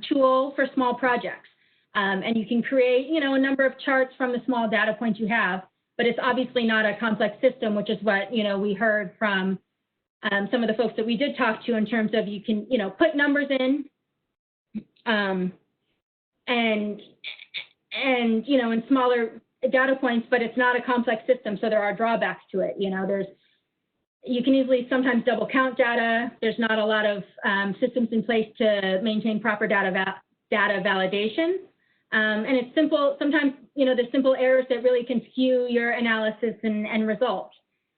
tool for small projects. And you can create, you know, a number of charts from the small data points you have, but it's obviously not a complex system, which is what, you know, we heard from some of the folks that we did talk to in terms of you can, you know, put numbers in and, you know, in smaller data points, but it's not a complex system. So there are drawbacks to it. You know, you can easily sometimes double count data. There's not a lot of systems in place to maintain proper data validation. And it's simple, sometimes, you know, there's simple errors that really can skew your analysis and results.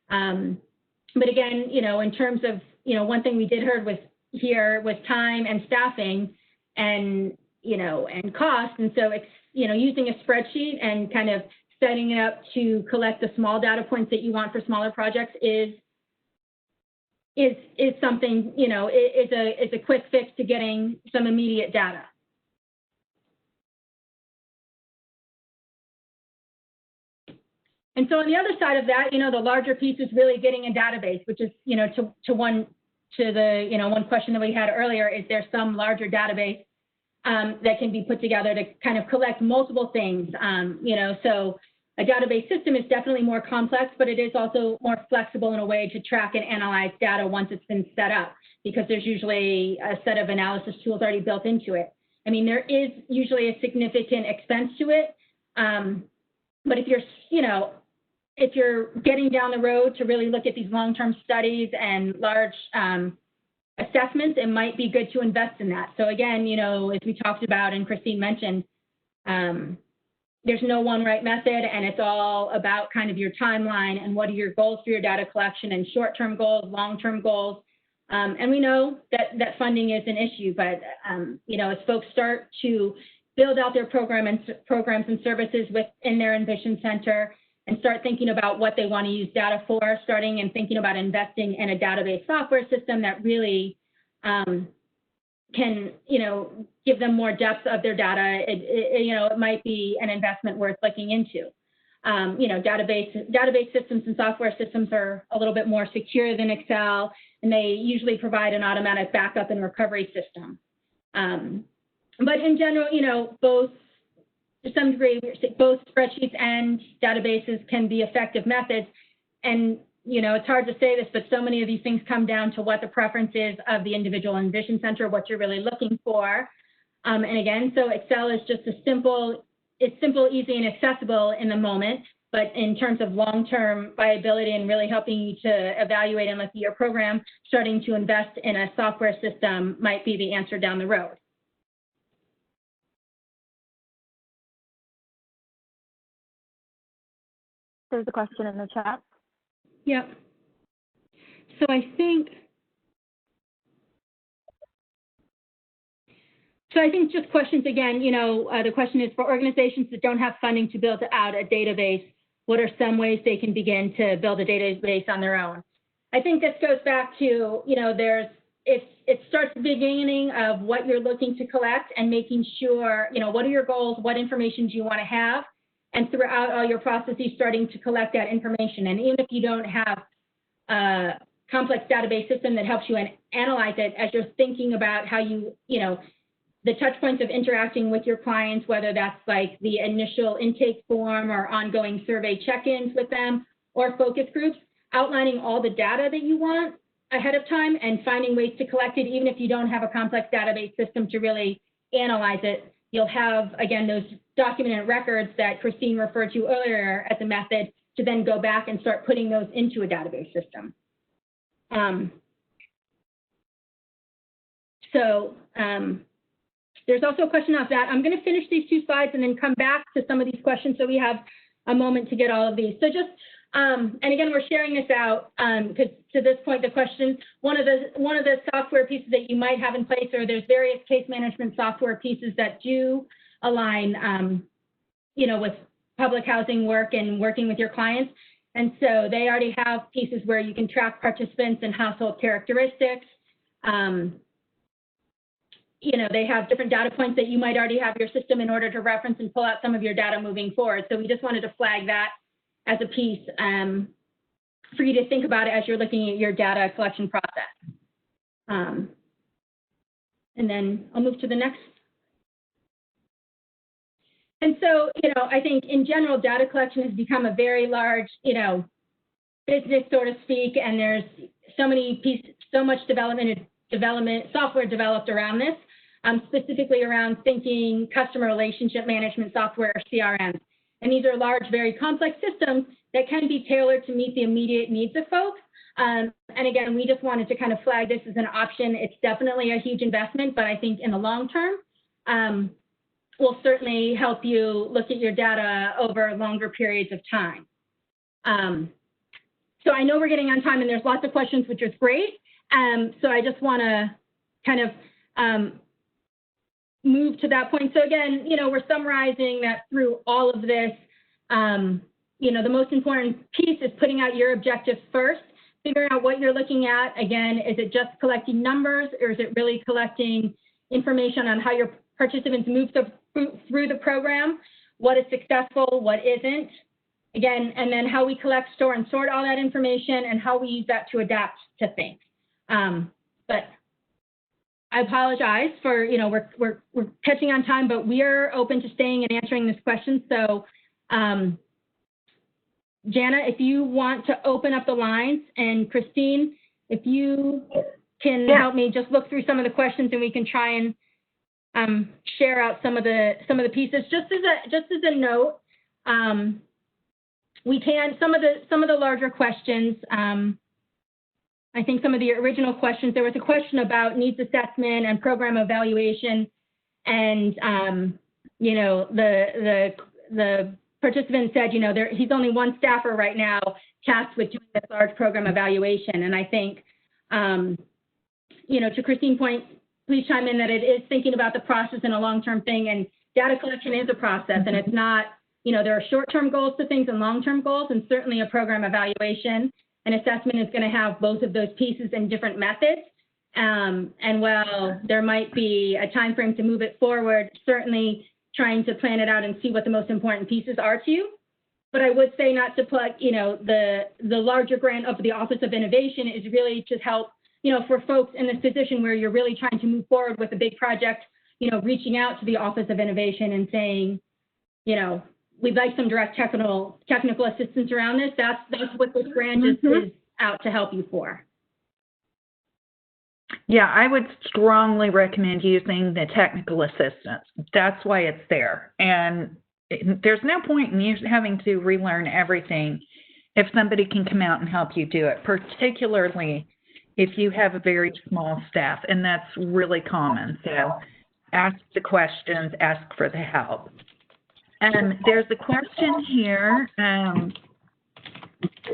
But again, you know, in terms of, you know, one thing we did heard here was time and staffing and, you know, and cost. And so, it's, you know, using a spreadsheet and kind of setting it up to collect the small data points that you want for smaller projects is something, you know, is a quick fix to getting some immediate data. And so on the other side of that, you know, the larger piece is really getting a database, which is, you know, one question that we had earlier, is there some larger database that can be put together to kind of collect multiple things, you know, so a database system is definitely more complex, but it is also more flexible in a way to track and analyze data once it's been set up, because there's usually a set of analysis tools already built into it. I mean, there is usually a significant expense to it, but if you're, you know, if you're getting down the road to really look at these long-term studies and large assessments, it might be good to invest in that. So again, you know, as we talked about and Christine mentioned, there's no one right method, and it's all about kind of your timeline and what are your goals for your data collection, and short-term goals, long-term goals. And we know that funding is an issue, but you know, as folks start to build out their programs and services within their EnVision Center and start thinking about what they want to use data for, starting and thinking about investing in a database software system that really can, you know, give them more depth of their data, you know, it might be an investment worth looking into. You know, database systems and software systems are a little bit more secure than Excel, and they usually provide an automatic backup and recovery system. But in general, you know, both, to some degree, both spreadsheets and databases can be effective methods. And, you know, it's hard to say this, but so many of these things come down to what the preference is of the individual EnVision Center, what you're really looking for. And again, so Excel is just it's simple, easy, and accessible in the moment. But in terms of long-term viability and really helping you to evaluate and look at your program, starting to invest in a software system might be the answer down the road. There's a question in the chat. Yep. So I think just questions again, you know, the question is, for organizations that don't have funding to build out a database, what are some ways they can begin to build a database on their own? I think this goes back to, you know, it starts at the beginning of what you're looking to collect and making sure, you know, what are your goals, what information do you want to have, and throughout all your processes starting to collect that information. And even if you don't have a complex database system that helps you analyze it, as you're thinking about how you know, the touch points of interacting with your clients, whether that's like the initial intake form or ongoing survey check-ins with them or focus groups, outlining all the data that you want ahead of time and finding ways to collect it, even if you don't have a complex database system to really analyze it. You'll have, again, those documented records that Christine referred to earlier as a method to then go back and start putting those into a database system. There's also a question of that. I'm going to finish these 2 slides and then come back to some of these questions so we have a moment to get all of these. So just, and again, we're sharing this out because to this point, the question, one of the software pieces that you might have in place, or there's various case management software pieces that do align, you know, with public housing work and working with your clients. And so they already have pieces where you can track participants and household characteristics. You know, they have different data points that you might already have your system in order to reference and pull out some of your data moving forward. So we just wanted to flag that as a piece for you to think about it as you're looking at your data collection process. And then I'll move to the next. And so, you know, I think in general, data collection has become a very large, you know, business, so to speak, and there's so many pieces, so much development, software developed around this, specifically around thinking customer relationship management software, or CRMs. And these are large, very complex systems that can be tailored to meet the immediate needs of folks. And again, we just wanted to kind of flag this as an option. It's definitely a huge investment, but I think in the long term, will certainly help you look at your data over longer periods of time. So I know we're getting on time and there's lots of questions, which is great. So I just want to kind of move to that point. So again, you know, we're summarizing that through all of this, you know, the most important piece is putting out your objectives first, figuring out what you're looking at. Again, is it just collecting numbers, or is it really collecting information on how your participants move through the program, what is successful, what isn't? Again, and then how we collect, store, and sort all that information, and how we use that to adapt to things. But I apologize for, you know, we're catching on time, but we are open to staying and answering this question. So, Jana, if you want to open up the lines, and Christine, if you can help me just look through some of the questions, and we can try and share out some of the pieces. Just as a note, we can some of the larger questions. I think some of the original questions, there was a question about needs assessment and program evaluation, and you know, the participant said, you know, he's only one staffer right now tasked with doing this large program evaluation. And I think, you know, to Christine's point, please chime in that it is thinking about the process and a long-term thing, and data collection is a process, and it's not, you know, there are short-term goals to things and long-term goals, and certainly a program evaluation and assessment is going to have both of those pieces in different methods. And while there might be a time frame to move it forward, certainly trying to plan it out and see what the most important pieces are to you. But I would say not to plug, you know, the larger grant of the Office of Innovation is really to help, you know, for folks in this position where you're really trying to move forward with a big project, you know, reaching out to the Office of Innovation and saying, you know, we'd like some direct technical assistance around this. That's what this grant is out to help you for. Yeah, I would strongly recommend using the technical assistance. That's why it's there. And there's no point in you having to relearn everything if somebody can come out and help you do it, particularly if you have a very small staff, and that's really common. So ask the questions, ask for the help. There's a question here.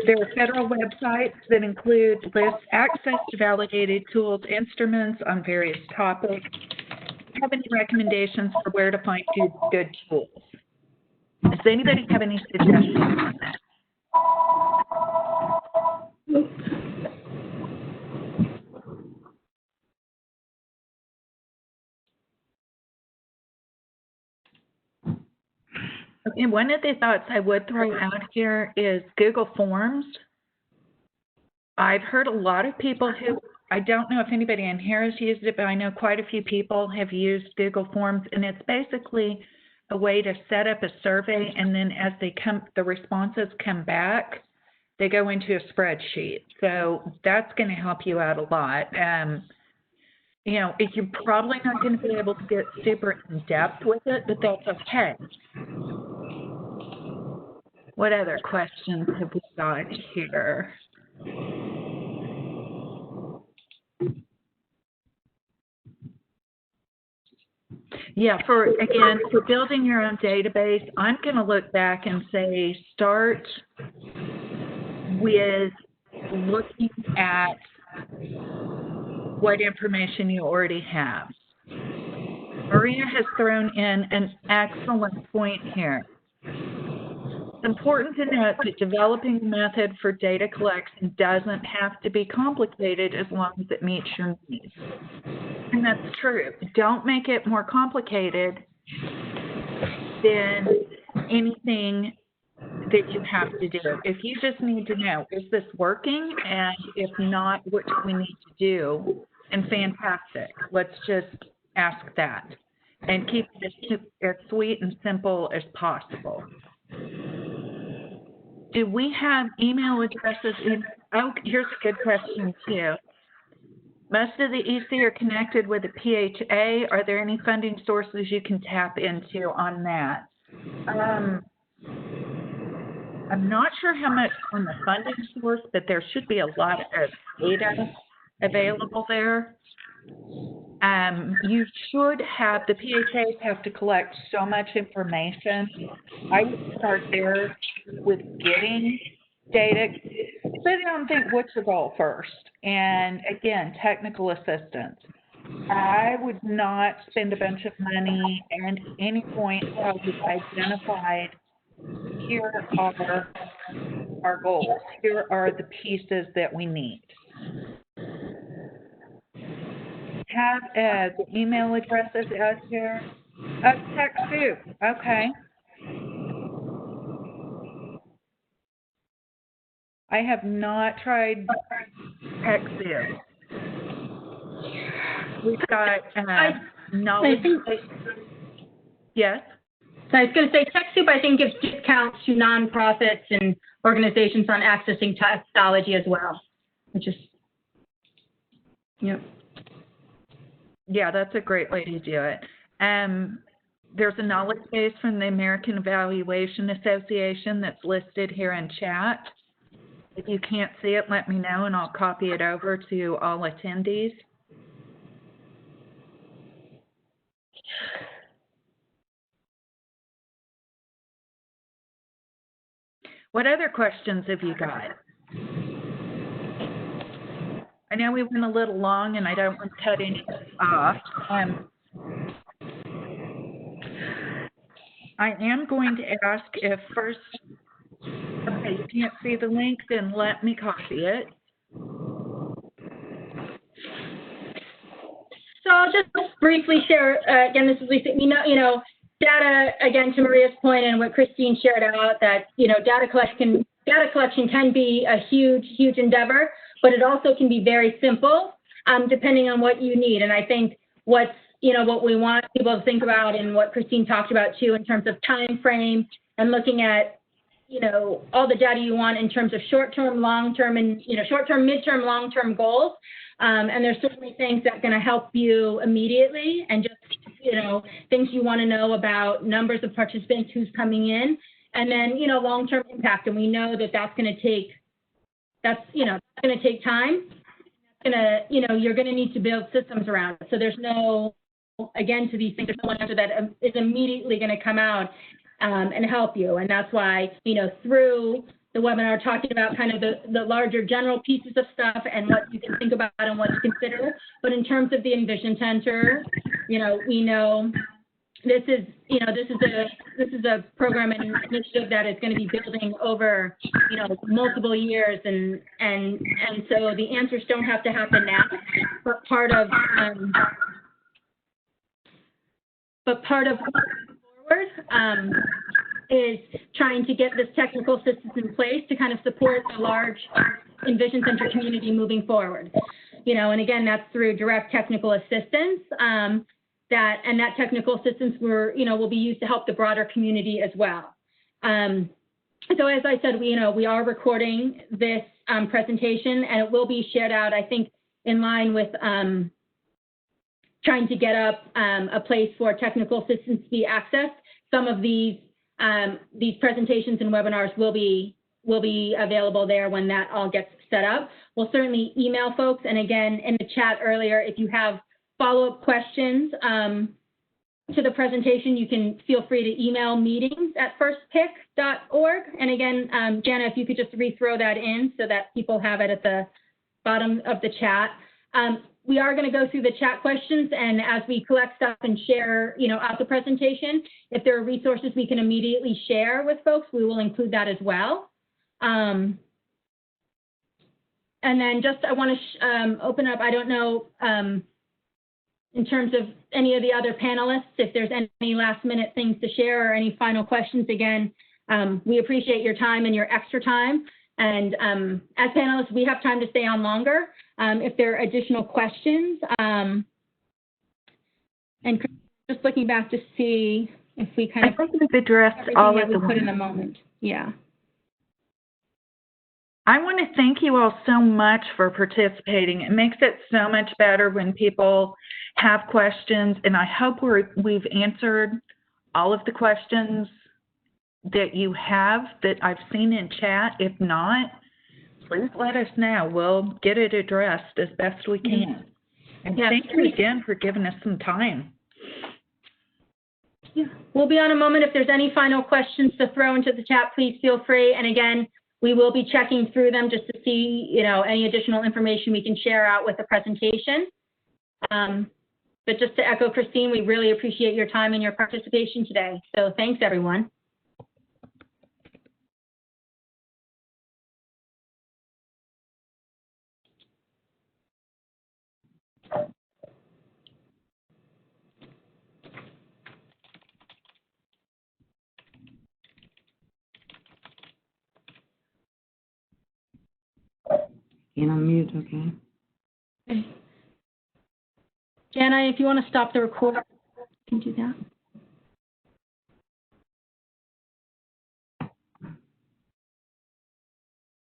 There are federal websites that include lists access to validated tools, instruments on various topics. Do you have any recommendations for where to find good tools? Does anybody have any suggestions on that? Okay, one of the thoughts I would throw out here is Google Forms. I've heard a lot of people who, I don't know if anybody in here has used it, but I know quite a few people have used Google Forms, and it's basically a way to set up a survey, and then as they come, the responses come back, they go into a spreadsheet. So that's going to help you out a lot. You know, you're probably not going to be able to get super in depth with it, but that's okay. What other questions have we got here? Yeah, for building your own database, I'm going to look back and say start with looking at what information you already have. Maria has thrown in an excellent point here. It's important to note that developing a method for data collection doesn't have to be complicated as long as it meets your needs. And that's true. Don't make it more complicated than anything that you have to do. If you just need to know, is this working? And if not, what do we need to do? And fantastic. Let's just ask that. And keep it as sweet and simple as possible. Do we have email addresses in? Oh, here's a good question too. Most of the EC are connected with a PHA. Are there any funding sources you can tap into on that? I'm not sure how much on the funding source, but there should be a lot of data available there. You should have, the PHAs have to collect so much information. I would start there with getting data. Sit down and think, what's the goal first? And again, technical assistance. I would not spend a bunch of money and at any point until you've identified, here are our goals. Here are the pieces that we need. Have the email addresses out here. TechSoup. Okay. I have not tried TechSoup. We've got knowledge. Yes. So I was going to say TechSoup, I think, gives discounts to nonprofits and organizations on accessing technology as well, which is, yep. Yeah, that's a great way to do it. There's a knowledge base from the American Evaluation Association that's listed here in chat. If you can't see it, let me know and I'll copy it over to all attendees. What other questions have you got? I know we went a little long and I don't want to cut anything off. I am going to ask if first, okay, you can't see the link, then let me copy it. So I'll just briefly share, again, this is Lisa, data, again, to Maria's point and what Christine shared out, that, data collection can be a huge endeavor, but it also can be very simple, depending on what you need. And I think what we want people to think about and what Christine talked about too, in terms of time frame and looking at, all the data you want in terms of short-term, long-term, and, short-term, mid-term, long-term goals. And there's certainly things that are going to help you immediately, and just, things you want to know about numbers of participants, who's coming in, and then, long-term impact. And we know that that's going to take, going to take time. You're going to need to build systems around it. So there's no, again, to these things, there's no answer that is immediately going to come out and help you. And that's why, through the webinar, talking about kind of the larger general pieces of stuff and what you can think about and what to consider. But in terms of the EnVision Center, we know this is a program and initiative that is going to be building over, multiple years, and so the answers don't have to happen now, but part of forward, is trying to get this technical assistance in place to kind of support the large EnVision Center community moving forward. And again, that's through direct technical assistance. That technical assistance will be used to help the broader community as well. So as I said, we are recording this presentation, and it will be shared out, I think, in line with trying to get up a place for technical assistance to be accessed. Some of these presentations and webinars will be available there when that all gets set up. We'll certainly email folks, and again, in the chat earlier, if you have follow-up questions to the presentation, you can feel free to email meetings@firstpick.org. And again, Jana, if you could just rethrow that in so that people have it at the bottom of the chat. We are going to go through the chat questions, and as we collect stuff and share, out the presentation, if there are resources we can immediately share with folks, we will include that as well. And then I want to open up, I don't know, in terms of any of the other panelists, if there's any last minute things to share or any final questions. Again, we appreciate your time and your extra time. And as panelists, we have time to stay on longer if there are additional questions. And just looking back to see if we kind of— I think we've addressed all of the put in a moment. Yeah. I want to thank you all so much for participating. It makes it so much better when people have questions, and I hope we've answered all of the questions that you have that I've seen in chat. If not, please let us know. We'll get it addressed as best we can. And thank you again for giving us some time. Yeah, we'll be on a moment. If there's any final questions to throw into the chat, please feel free. And again, we will be checking through them just to see, any additional information we can share out with the presentation. But just to echo Christine, we really appreciate your time and your participation today. So thanks, everyone. And on mute, okay. Jana, if you want to stop the record, you can do that.